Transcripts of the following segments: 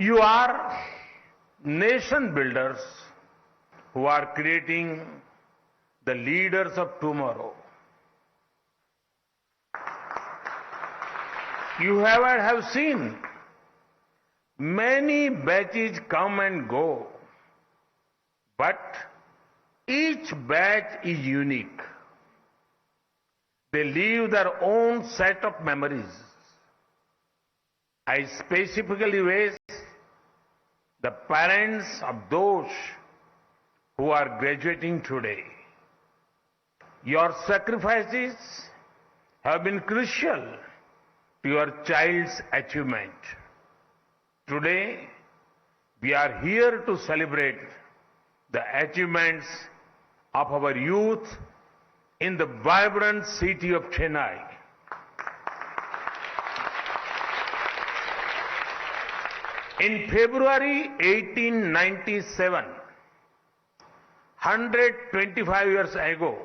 You are nation builders who are creating the leaders of tomorrow. You have seen many batches come and go, but each batch is unique. They leave their own set of memories. I specifically raise the parents of those who are graduating today. Your sacrifices have been crucial to your child's achievement. Today, we are here to celebrate the achievements of our youth in the vibrant city of Chennai. In February 1897, 125 years ago,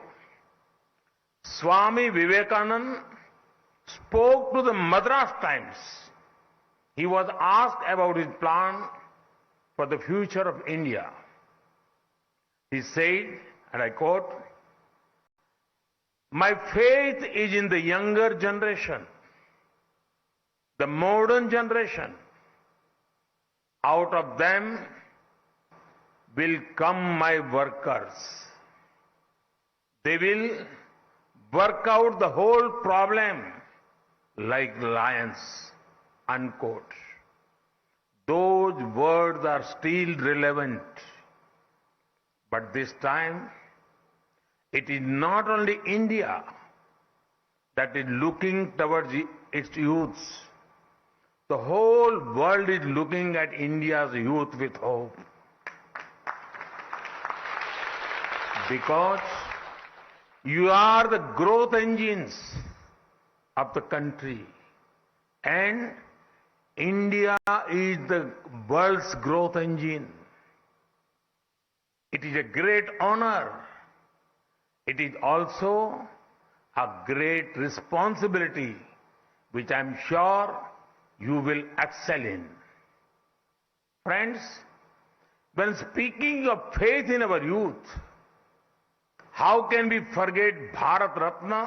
Swami Vivekananda spoke to the Madras Times. He was asked about his plan for the future of India. He said, and I quote, "My faith is in the younger generation, the modern generation. Out of them will come my workers. They will work out the whole problem like lions," unquote. Those words are still relevant. But this time, it is not only India that is looking towards its youths. The whole world is looking at India's youth with hope. Because you are the growth engines of the country. And India is the world's growth engine. It is a great honor. It is also a great responsibility, which I am sure you will excel in. Friends, when speaking of faith in our youth, how can we forget Bharat Ratna,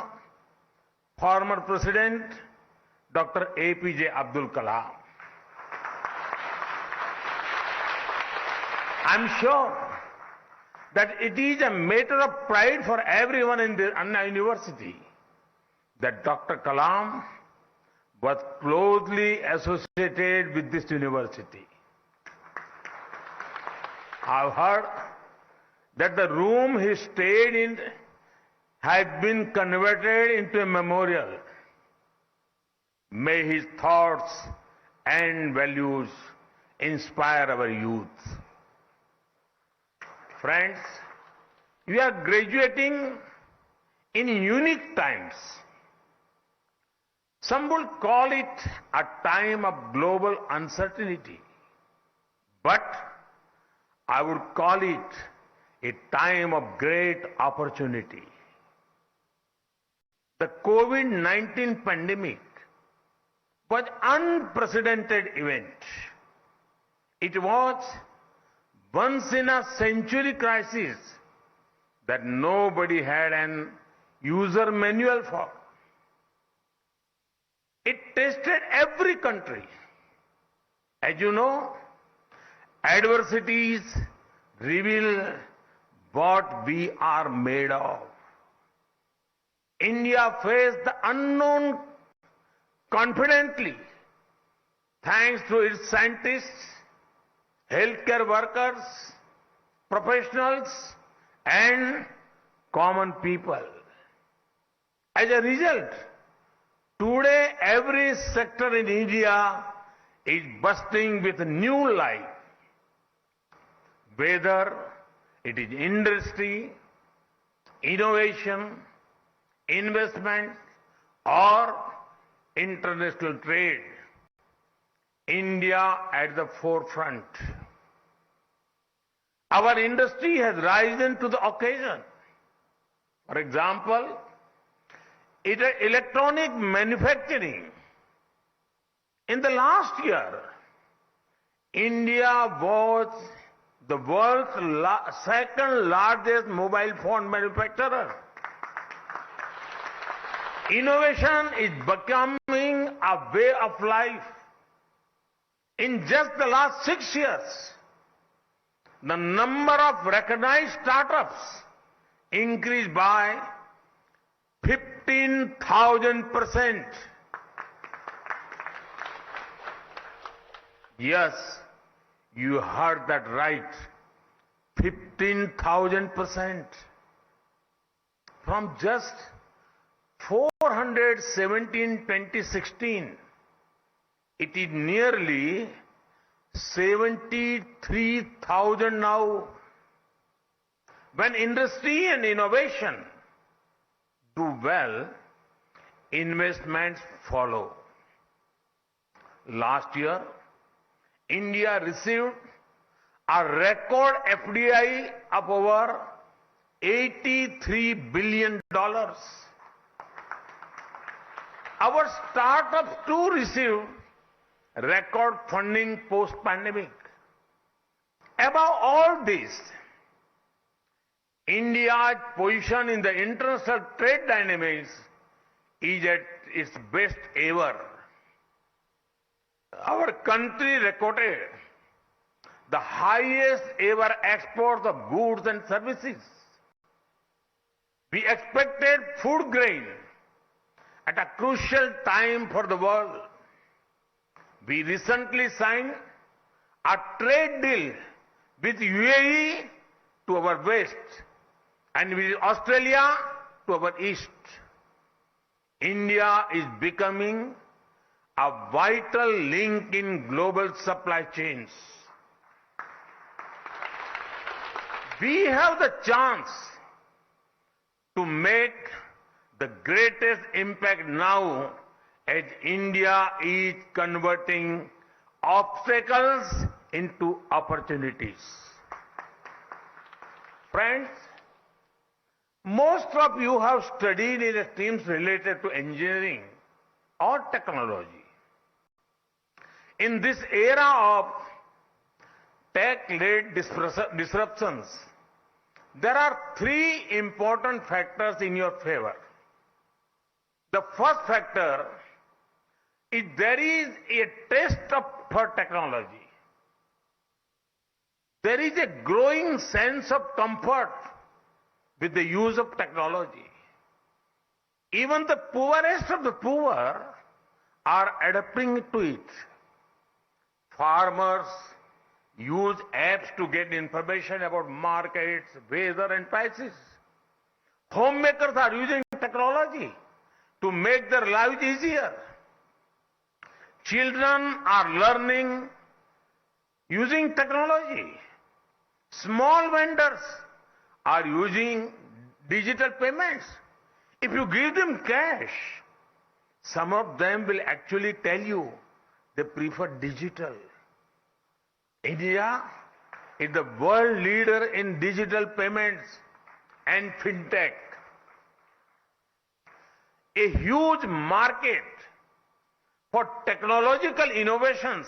former President Dr. APJ Abdul Kalam? I'm sure that it is a matter of pride for everyone in the Anna University that Dr. Kalam was closely associated with this university. I've heard that the room he stayed in has been converted into a memorial. May his thoughts and values inspire our youth. Friends, we are graduating in unique times. Some will call it a time of global uncertainty, but I would call it a time of great opportunity. The COVID-19 pandemic was an unprecedented event. It was once in a century crisis that nobody had an user manual for. It tested every country. As you know, adversities reveal what we are made of. India faced the unknown confidently, thanks to its scientists, healthcare workers, professionals, and common people. As a result, today every sector in India is bursting with new life. Whether it is industry, innovation, investment, or international trade, India at the forefront. Our industry has risen to the occasion. For example, electronic manufacturing. In the last year, India was the world's second largest mobile phone manufacturer. Innovation is becoming a way of life. In just the last 6 years, the number of recognized startups increased by 15,000%. Yes, you heard that right. 15,000%. From just 417 in 2016, it is nearly 73,000 now. When industry and innovation do well, investments follow. Last year, India received a record FDI of over $83 billion. Our startups too received record funding post-pandemic. Above all this, India's position in the international trade dynamics is at its best ever. Our country recorded the highest ever exports of goods and services. We exported food grain at a crucial time for the world. We recently signed a trade deal with UAE to our west and with Australia to our east. India is becoming a vital link in global supply chains. We have the chance to make the greatest impact now as India is converting obstacles into opportunities. Friends, most of you have studied in streams related to engineering or technology. In this era of tech-led disruptions, there are three important factors in your favor. The first factor is there is a taste for technology. There is a growing sense of comfort with the use of technology. Even the poorest of the poor are adapting to it. Farmers use apps to get information about markets, weather and prices. Homemakers are using technology to make their lives easier. Children are learning using technology. Small vendors are using digital payments. If you give them cash, some of them will actually tell you they prefer digital. India is the world leader in digital payments and fintech. A huge market for technological innovations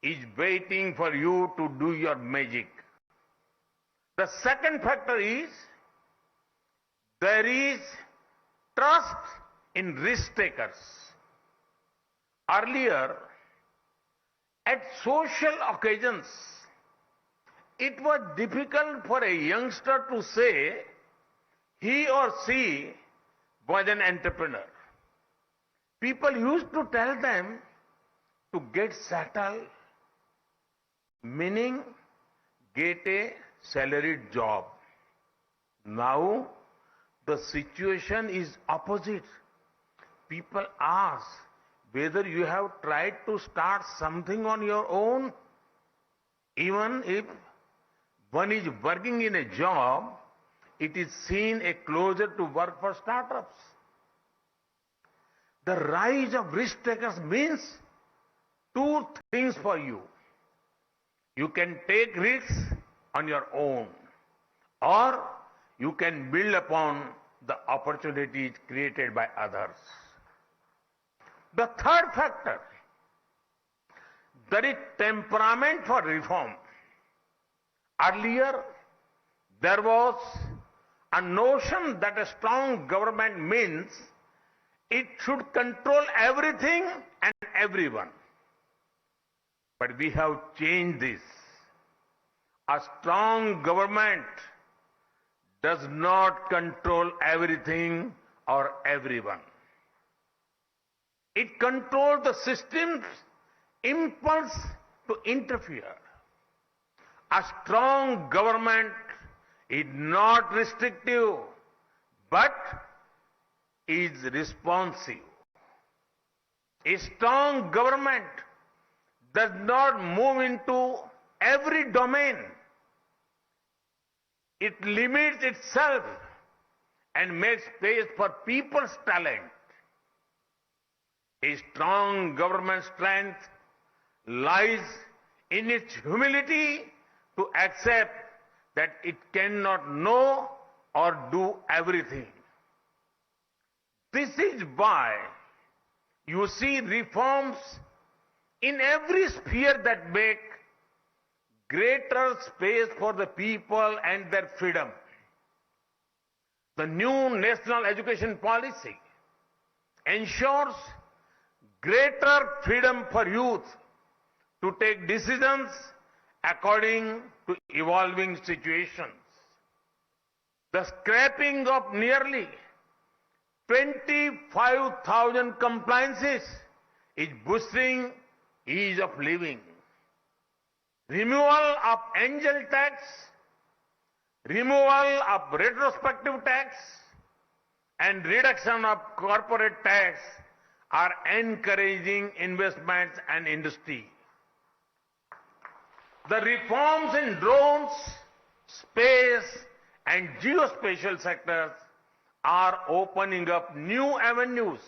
is waiting for you to do your magic. The second factor is there is trust in risk takers. Earlier, at social occasions, it was difficult for a youngster to say he or she was an entrepreneur. People used to tell them to get settled, meaning get a salaried job. Now, the situation is opposite. People ask whether you have tried to start something on your own. Even if one is working in a job, it is seen a closer to work for startups. The rise of risk takers means two things for you. You can take risks on your own, or you can build upon the opportunities created by others. The third factor, There is temperament for reform. Earlier, there was a notion that a strong government means it should control everything and everyone. But we have changed this. A strong government does not control everything or everyone. It controls the system's impulse to interfere. A strong government is not restrictive, but is responsive. A strong government does not move into every domain. It limits itself and makes space for people's talent. A strong government strength lies in its humility to accept that it cannot know or do everything. This is why you see reforms in every sphere that make greater space for the people and their freedom. The new national education policy ensures greater freedom for youth to take decisions according to evolving situations. The scrapping of nearly 25,000 compliances is boosting ease of living. Removal of angel tax, removal of retrospective tax, and reduction of corporate tax are encouraging investments and industry. The reforms in drones, space, and geospatial sectors are opening up new avenues.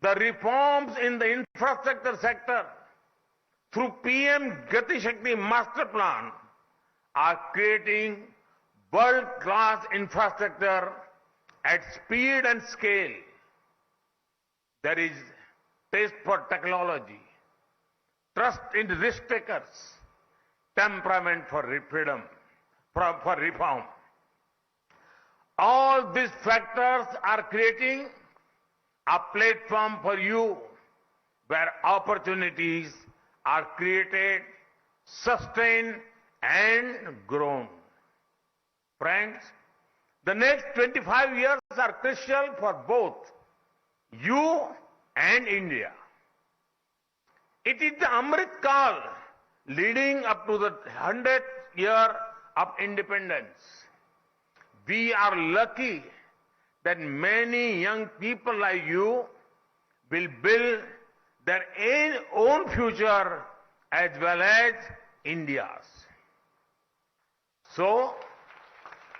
The reforms in the infrastructure sector through PM Gati Shakti Master Plan are creating world-class infrastructure at speed and scale. There is taste for technology, trust in risk takers, temperament for freedom, for reform. All these factors are creating a platform for you where opportunities are created, sustained, and grown. Friends, the next 25 years are crucial for both you and India. It is the Amrit Kal leading up to the 100th year of independence. We are lucky that many young people like you will build their own future as well as India's. So,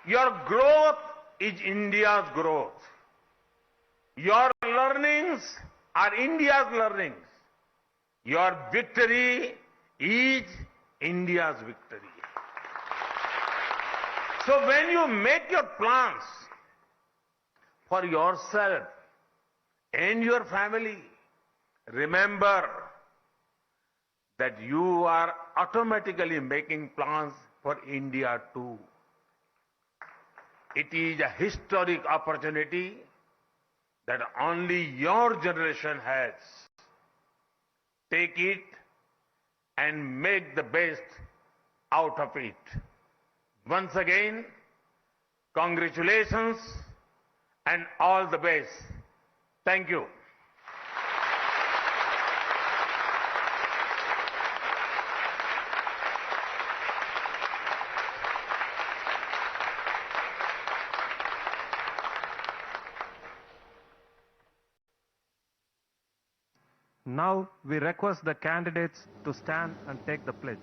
your growth is India's growth. Your learnings are India's learnings. Your victory is India's victory. So when you make your plans for yourself and your family, remember that you are automatically making plans for India too. It is a historic opportunity that only your generation has. Take it and make the best out of it. Once again, congratulations and all the best. Thank you. Now we request the candidates to stand and take the pledge.